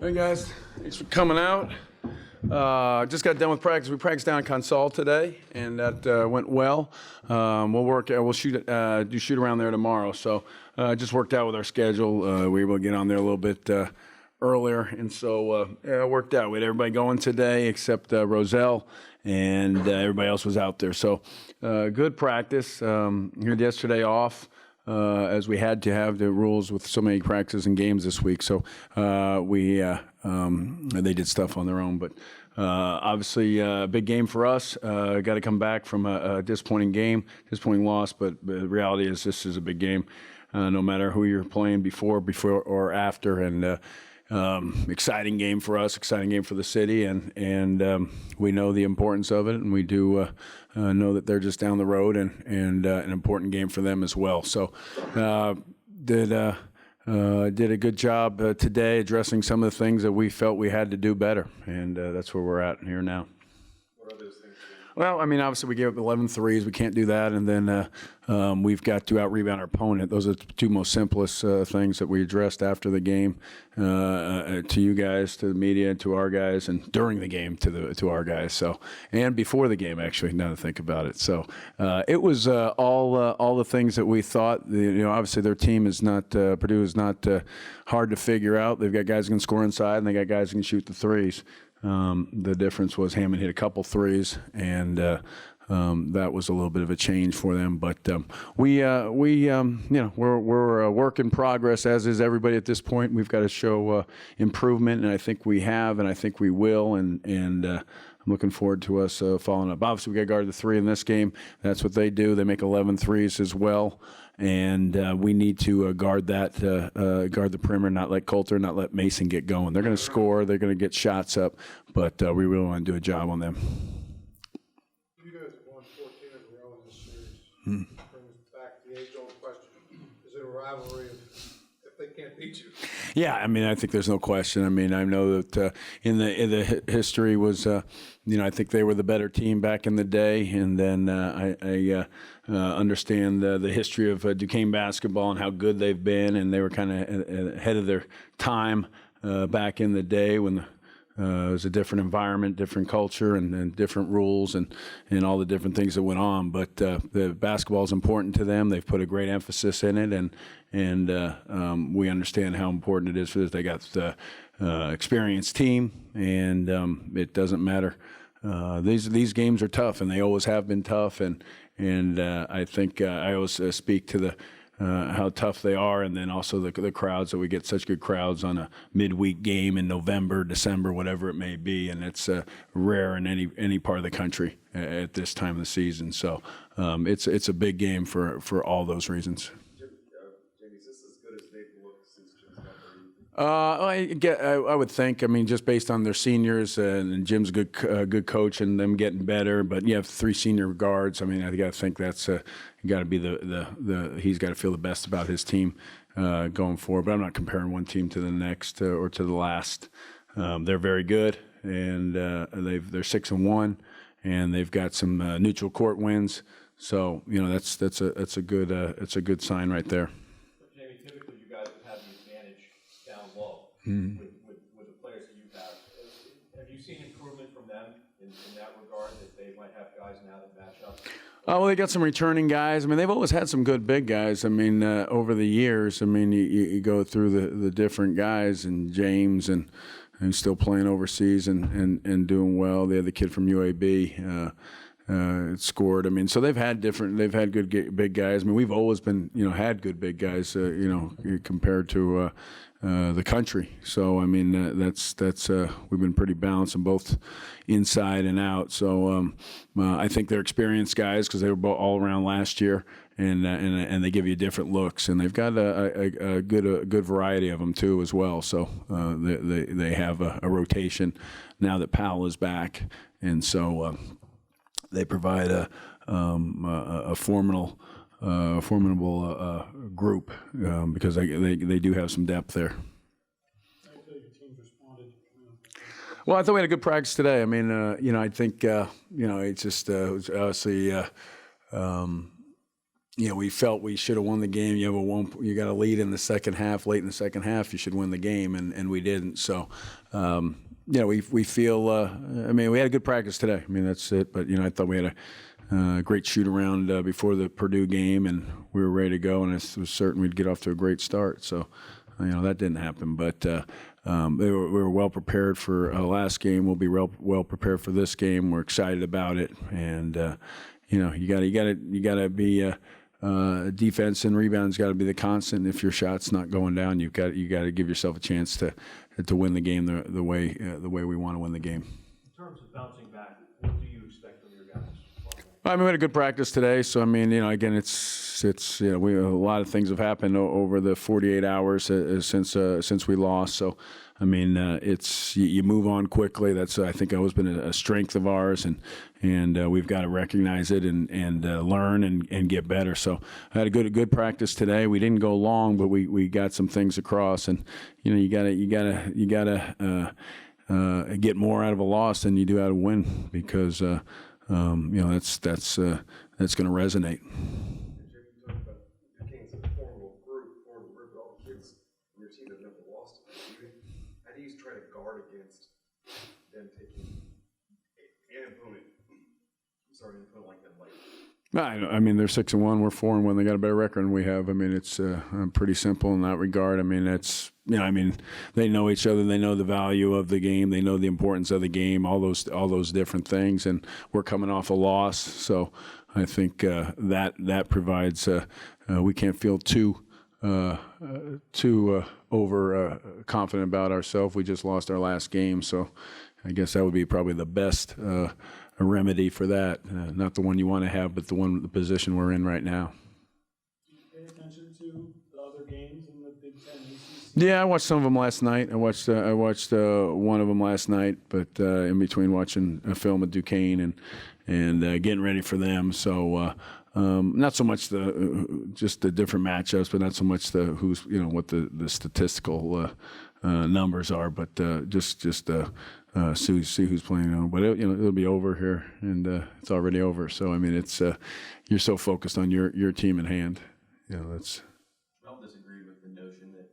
Hey guys, thanks for coming out. Just got done with practice. We practiced down at Consol today, and that went well. We'll shoot around there tomorrow. So just worked out with our schedule. We were able to get on there a little bit earlier, and so it worked out. We had everybody going today except Roselle, and everybody else was out there. So good practice. Had yesterday off. As we had to have the rules with so many practices and games this week. So they did stuff on their own. But obviously a big game for us. Got to come back from a disappointing disappointing loss. But the reality is this is a big game, no matter who you're playing before or after. And exciting game for us, exciting game for the city, and we know the importance of it, and we do know that they're just down the road, and an important game for them as well. So did a good job today addressing some of the things that we felt we had to do better, and that's where we're at here now. What are those things? Well, I mean, obviously we gave up 11 threes. We can't do that. And then we've got to out-rebound our opponent. Those are the two most simplest things that we addressed after the game to you guys, to the media, to our guys, and during the game to our guys. So, and before the game, actually, now to think about it. So it was all the things that we thought. Obviously their team is not, Purdue is not hard to figure out. They've got guys who can score inside, and they got guys who can shoot the threes. The difference was Hammond hit a couple threes, and that was a little bit of a change for them. But we're a work in progress, as is everybody at this point. We've got to show improvement, and I think we have, and I think we will. And I'm looking forward to us following up. Obviously, we got to guard the three in this game. That's what they do. They make 11 threes as well. And we need to guard the perimeter, not let Coulter, not let Mason get going. They're going to score. They're going to get shots up, but we really want to do a job on them. You guys have won 14 in a row in this series. Brings back the age-old question: is it a rivalry if they can't beat you? Yeah, I mean, I think there's no question. I mean, I know that in the history was, I think they were the better team back in the day, and then I understand the history of Duquesne basketball and how good they've been, and they were kind of ahead of their time back in the day when it was a different environment, different culture, and different rules, and all the different things that went on. But the basketball is important to them. They've put a great emphasis in it, and we understand how important it is for this. They got the experienced team, and it doesn't matter. These games are tough, and they always have been tough. And I think I always speak to the how tough they are, and then also the crowds, that we get such good crowds on a midweek game in November, December, whatever it may be, and it's rare in any part of the country at this time of the season. So it's a big game for all those reasons. Jamie, is this as good as they've looked since Jim's got there? I would think. I mean, just based on their seniors, and Jim's a good coach, and them getting better. But you have 3 senior guards. I mean, I got to think that's got to be he's got to feel the best about his team going forward. But I'm not comparing one team to the next or to the last. They're very good, and they're 6-1, and they've got some neutral court wins. So that's a good sign right there. Jamie, typically you guys have had the advantage down low with the players that you have. Have you seen improvement from them in that regard, that they might have guys now that match up? Well, they got some returning guys. I mean, they've always had some good big guys. I mean, over the years, I mean, you go through the different guys, and James and still playing overseas and doing well. They had the kid from UAB. Scored. I mean, so they've had good big guys. I mean, we've always been, had good big guys, compared to the country. So, I mean, that's we've been pretty balanced in both inside and out. So, I think they're experienced guys because they were all around last year, and they give you different looks, and they've got a good variety of them too as well. So, they have a rotation now that Powell is back, and so. They provide a formidable group because they do have some depth there. Well, I thought we had a good practice today. I mean, I think, it's just it was obviously we felt we should have won the game. You got a lead in the second half, late in the second half, you should win the game, and we didn't. So, we feel. We had a good practice today. That's it. But I thought we had a great shoot around before the Purdue game, and we were ready to go, and I was certain we'd get off to a great start. So, that didn't happen. But we were well prepared for last game. We'll be well prepared for this game. We're excited about it, and you got to be. Defense and rebounds got to be the constant. If your shot's not going down, you got to give yourself a chance to win the game the way we want to win the game. In terms of bouncing back, what do you expect from your guys? We had a good practice today. So again, it's a lot of things have happened over the 48 hours since we lost. So. It's you move on quickly. That's I think always been a strength of ours, and we've got to recognize it and learn and get better. So I had a good practice today. We didn't go long, but we got some things across, and you gotta get more out of a loss than you do out of a win, because that's going to resonate. Try to guard against them taking an opponent like them they're 6-1, we're 4-1. They got a better record than we have. It's pretty simple in that regard. They know each other. They know the value of the game. They know the importance of the game. All those different things. And we're coming off a loss, so I think that provides. We can't feel too over confident about ourselves. We just lost our last game, so I guess that would be probably the best remedy for that. Not the one you want to have, but the position we're in right now. Did you pay attention to the other games in the Big Ten ACC? Yeah, I watched some of them last night. I watched one of them last night, but in between watching a film at Duquesne and getting ready for them. So. Not so much just the different matchups, but not so much what the statistical numbers are, but just see who's playing. But it'll be over here, and it's already over. So it's you're so focused on your team in hand. That's. I don't disagree with the notion that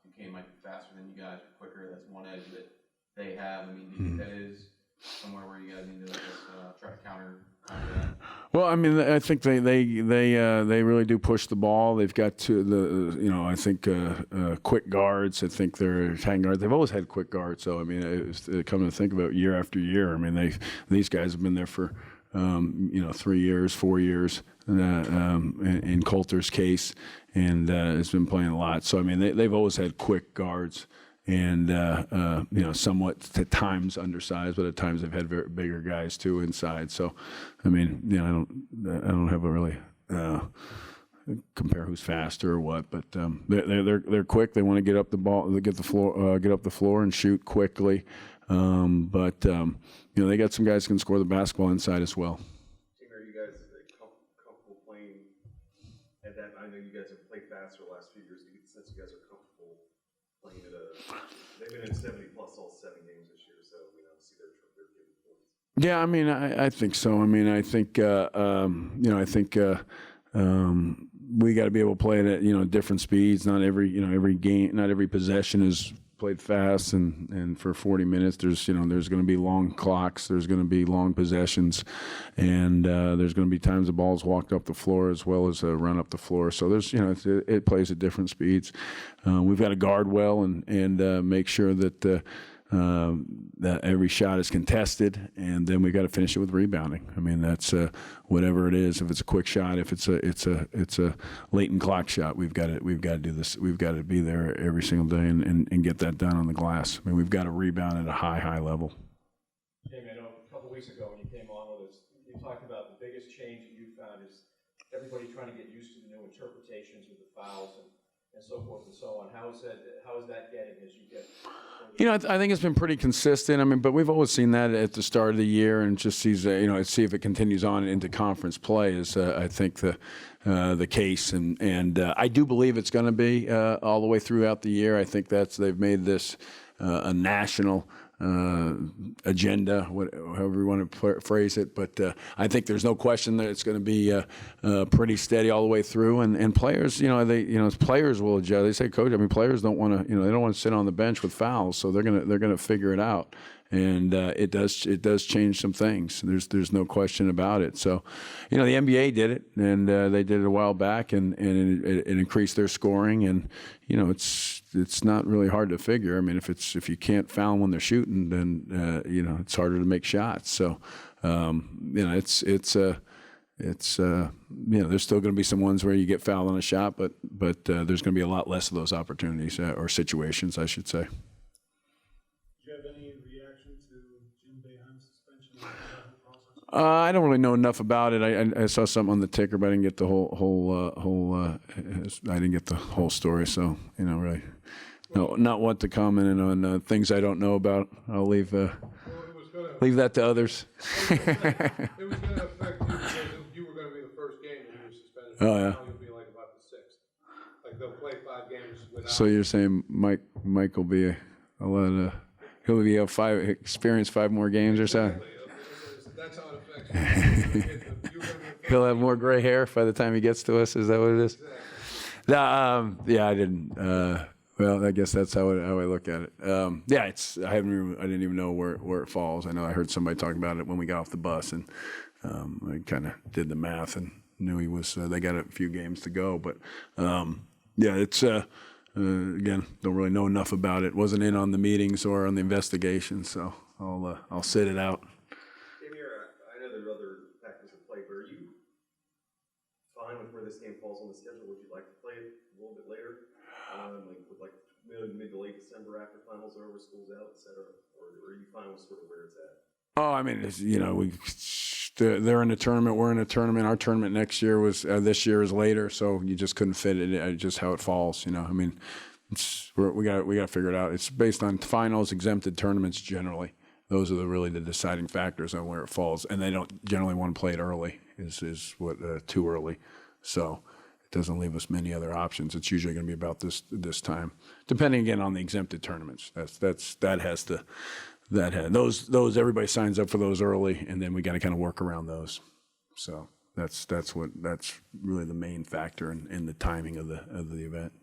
Duquesne might be faster than you guys, or quicker. That's one edge that they have. Do you think that is somewhere where you guys need to try to counter that? Well, I think they really do push the ball. They've got I think quick guards. I think they're attacking guards. They've always had quick guards. So it's coming to think about it, year after year. These guys have been there for 3 years, 4 years in Coulter's case, and has been playing a lot. So they've always had quick guards. And somewhat at times undersized, but at times they've had very bigger guys too inside. So, I don't have a really compare who's faster or what, but they're quick. They want to get up the ball, get up the floor and shoot quickly. But they got some guys who can score the basketball inside as well. Are you guys comfortable playing at that? I know you guys have played faster the last few years. Since you guys are comfortable playing at they've been in 70 plus all 7 games this year, so see their giving points. Yeah, I think so. We got to be able to play it at different speeds. Not every game, not every possession is played fast, and for 40 minutes there's going to be long clocks, there's going to be long possessions, and there's going to be times the ball's walked up the floor as well as run up the floor. So there's it plays at different speeds. We've got to guard well and make sure that every shot is contested, and then we got to finish it with rebounding. That's whatever it is. If it's a quick shot, if it's a latent clock shot, we've got to do this. We've got to be there every single day and get that done on the glass. We've got to rebound at a high level. Jamie, I know a couple weeks ago when you came on with us, you talked about the biggest change that you found is everybody trying to get used to the new interpretations with the fouls and so forth and so on. How is that getting as you get? I think it's been pretty consistent. But we've always seen that at the start of the year, and just see if it continues on into conference play is I think the case, and I do believe it's going to be all the way throughout the year. I think they've made this a national agenda, however you want to phrase it. But I think there's no question that it's going to be pretty steady all the way through. And players, players will adjust. They say, Coach, I mean, players don't want to, they don't want to sit on the bench with fouls, so they're gonna figure it out. And it does change some things. There's no question about it. So, the NBA did it, and they did it a while back, and it increased their scoring. And it's not really hard to figure. I mean, if you can't foul them when they're shooting, then it's harder to make shots. So, there's still going to be some ones where you get fouled on a shot, but there's going to be a lot less of those opportunities or situations, I should say. I don't really know enough about it. I saw something on the ticker, but I didn't get the I didn't get the whole story. So really, no, not what to comment on things I don't know about. I'll leave that to others. It was going to affect you because you were going to be the first game that you were suspended. Oh, yeah. Now you'll be like about the sixth. Like they'll play 5 games without. So you're saying Mike will be he'll be experience 5 more games or so. That's how it affects you. He'll have more gray hair by the time he gets to us. Is that what it is? Exactly. Yeah, I didn't. Well, I guess that's how I look at it. I didn't even know where it falls. I know I heard somebody talking about it when we got off the bus, and I kind of did the math and knew he was. They got a few games to go, but it's again, don't really know enough about it. Wasn't in on the meetings or on the investigation, so I'll sit it out. I know there are other factors at play, but are you fine with where this game falls on the schedule? Would you like to play it a little bit later? Like mid to late December after finals are over, school's out, et cetera? Or are you fine with sort of where it's at? Oh, I mean, they're in a tournament. We're in a tournament. Our tournament next year this year is later, so you just couldn't fit it. Just how it falls, I mean, we got to figure it out. It's based on finals, exempted tournaments generally. Those are really the deciding factors on where it falls, and they don't generally want to play it early. Is what too early, so it doesn't leave us many other options. It's usually going to be about this time, depending again on the exempted tournaments. Those everybody signs up for those early, and then we got to kind of work around those. So that's really the main factor in the timing of the event.